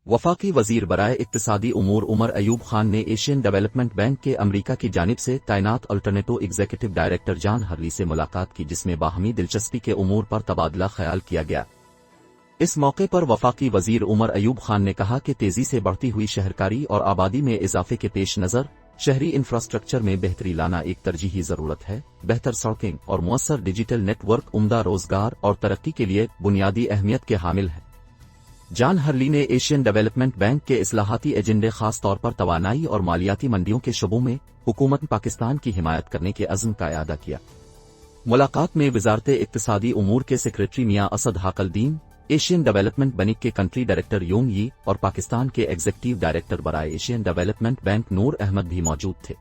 वफाकी वजीर बराए इक्तिसादी उमूर उमर अयूब खान ने एशियन डेवलपमेंट बैंक के अमरीका की जानिब से तैनात alternative executive director John Hurley से मुलाकात की, जिसमें बाहमी दिलचस्पी के उमूर पर तबादला ख्याल किया गया। इस मौके पर वफाकी वजीर उमर अयूब खान ने कहा कि तेजी से बढ़ती हुई शहरकारी और आबादी में इजाफे के पेश नज़र शहरी इंफ्रास्ट्रक्चर में बेहतरी लाना एक तरजीही जरूरत है। बेहतर सड़कें और मुअस्सर डिजिटल नेटवर्क उम्दा रोजगार और तरक्की के लिए बुनियादी अहमियत के हामिल है। जॉन हर्ली ने एशियन डेवलपमेंट बैंक के इस्लाहाती एजेंडे खास तौर पर तवानाई और मालियाती मंडियों के शोबों में हुकूमत पाकिस्तान की हिमायत करने के अज़्म का इआदा किया। मुलाकात में वजारते इक्तिसादी उमूर के सेक्रेटरी मियां असद हाकलदीन, एशियन डेवलपमेंट बैंक के कंट्री डायरेक्टर योंग यी और पाकिस्तान के एग्जीक्यूटिव डायरेक्टर बराए Asian development bank Noor Ahmed भी मौजूद थे।